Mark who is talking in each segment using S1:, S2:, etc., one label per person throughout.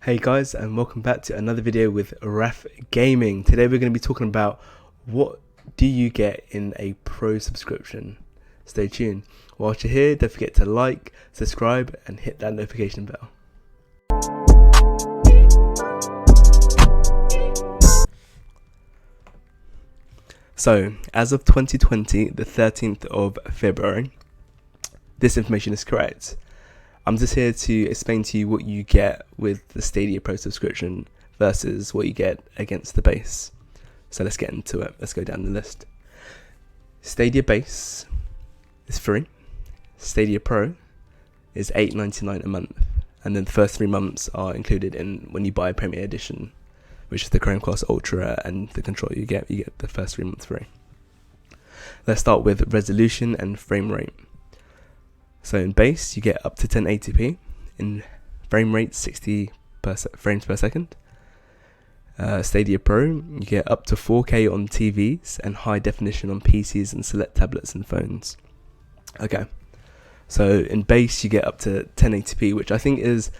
S1: Hey guys, and welcome back to another video with Raf Gaming. Today we're going to be talking about what do you get in a pro subscription. Stay tuned. Whilst you're here, don't forget to like, subscribe and hit that notification bell. So, as of 2020, the 13th of February, this information is correct. I'm just here to explain to you what you get with the Stadia Pro subscription versus what you get against the base. So let's get into it. Let's go down the list. Stadia base is free. Stadia Pro is $8.99 a month. And then the first 3 months are included in when you buy a Premier Edition, which is the Chromecast Ultra and the controller you get the first 3 months free. Let's start with resolution and frame rate. So in base, you get up to 1080p, in frame rate 60 frames per second. Stadia Pro, you get up to 4K on TVs and high definition on PCs and select tablets and phones. Okay, so in base, you get up to 1080p, which I think is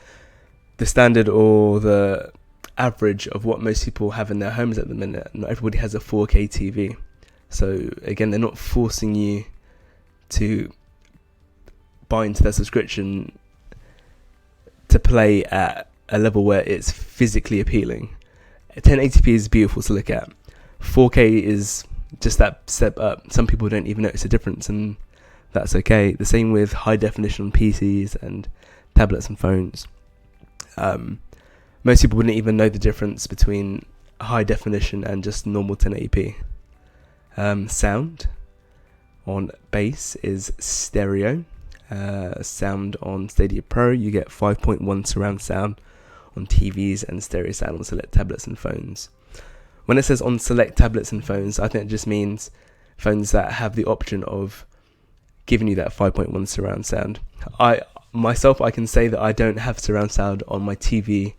S1: the standard or the average of what most people have in their homes at the minute. Not everybody has a 4K TV. So again, they're not forcing you to buy into their subscription to play at a level where it's physically appealing. 1080p is beautiful to look at. 4K is just that step up. Some people don't even notice a difference, and that's okay. The same with high definition on PCs and tablets and phones. Most people wouldn't even know the difference between high definition and just normal 1080p. Sound on base is stereo. Sound on Stadia Pro, you get 5.1 surround sound on TVs and stereo sound on select tablets and phones. When it says on select tablets and phones, I think it just means phones that have the option of giving you that 5.1 surround sound. I can say that I don't have surround sound on my TV,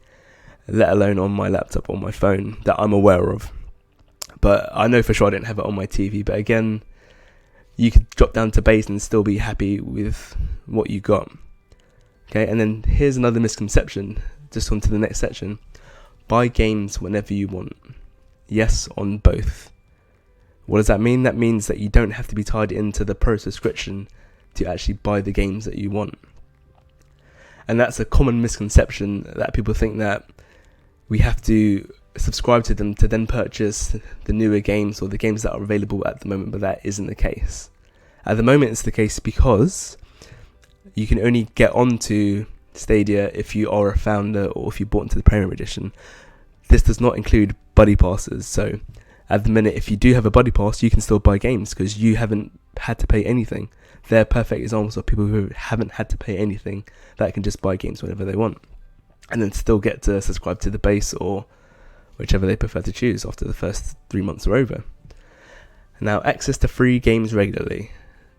S1: let alone on my laptop or my phone that I'm aware of. But I know for sure I don't have it on my TV. But again, you could drop down to base and still be happy with what you got. Okay, and then here's another misconception, just on to the next section. Buy games whenever you want. Yes, on both. What does that mean? That means that you don't have to be tied into the pro subscription to actually buy the games that you want. And that's a common misconception, that people think that we have to subscribe to them to then purchase the newer games or the games that are available at the moment, but that isn't the case. At the moment it's the case because you can only get onto Stadia if you are a founder or if you bought into the Premier Edition. This does not include buddy passes, so at the minute if you do have a buddy pass you can still buy games because you haven't had to pay anything. They're perfect examples of people who haven't had to pay anything that can just buy games whenever they want and then still get to subscribe to the base or whichever they prefer to choose after the first 3 months are over. Now, access to free games regularly.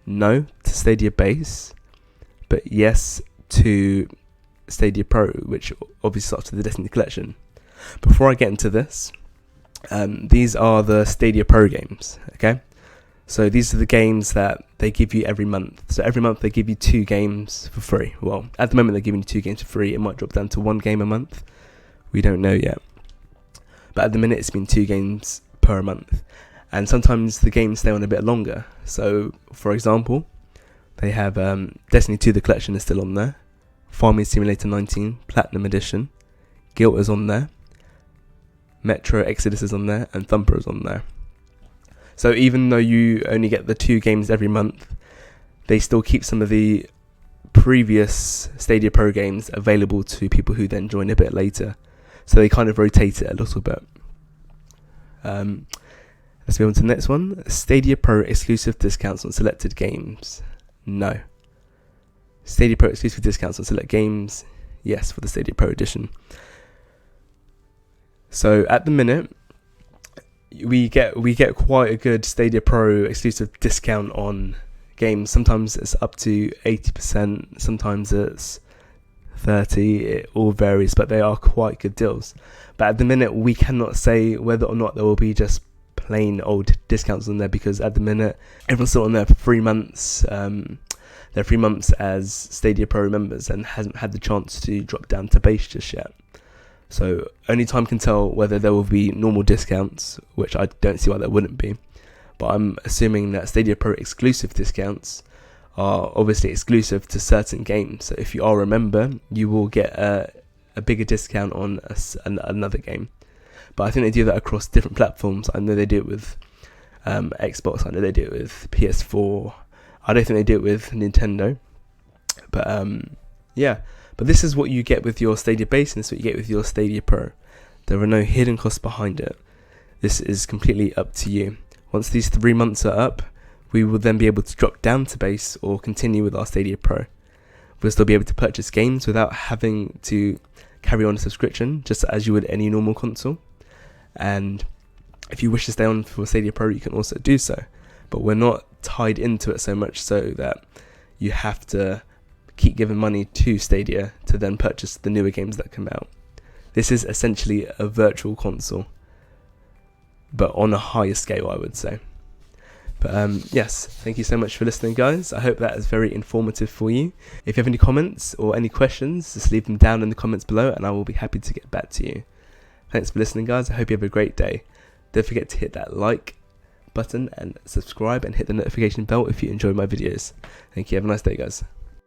S1: No to Stadia base, but yes to Stadia Pro, which obviously starts with the Destiny collection. Before I get into this, these are the Stadia Pro games, okay? So these are the games that they give you every month. So every month they give you 2 games for free. Well, at the moment they're giving you 2 games for free. It might drop down to 1 game a month. We don't know yet. But at the minute it's been 2 games per month. And sometimes the games stay on a bit longer. So, for example, they have Destiny 2, the collection is still on there. Farming Simulator 19, Platinum Edition. Guilt is on there. Metro Exodus is on there. And Thumper is on there. So even though you only get the 2 games every month, they still keep some of the previous Stadia Pro games available to people who then join a bit later. So they kind of rotate it a little bit. Let's move on to the next one. Stadia Pro exclusive discounts on selected games. No. Stadia Pro exclusive discounts on select games. Yes, for the Stadia Pro edition. So at the minute, we get quite a good Stadia Pro exclusive discount on games. Sometimes it's up to 80%. Sometimes it's 30, it all varies, but they are quite good deals. But at the minute we cannot say whether or not there will be just plain old discounts on there, because at the minute everyone's still on there for 3 months. They're 3 months as Stadia Pro members and hasn't had the chance to drop down to base just yet. So only time can tell whether there will be normal discounts, which I don't see why there wouldn't be. But I'm assuming that Stadia Pro exclusive discounts are obviously exclusive to certain games. So if you are a member, you will get a bigger discount on another game. But I think they do that across different platforms. I know they do it with Xbox. I know they do it with PS4. I don't think they do it with Nintendo. But yeah. But this is what you get with your Stadia base, and this is what you get with your Stadia Pro. There are no hidden costs behind it. This is completely up to you. Once these 3 months are up, we will then be able to drop down to base or continue with our Stadia Pro. We'll still be able to purchase games without having to carry on a subscription, just as you would any normal console. And if you wish to stay on for Stadia Pro, you can also do so. But we're not tied into it so much so that you have to keep giving money to Stadia to then purchase the newer games that come out. This is essentially a virtual console, but on a higher scale, I would say. But yes, thank you so much for listening, guys. I hope that is very informative for you. If you have any comments or any questions, just leave them down in the comments below and I will be happy to get back to you. Thanks for listening, guys. I hope you have a great day. Don't forget to hit that like button and subscribe and hit the notification bell if you enjoyed my videos. Thank you. Have a nice day, guys.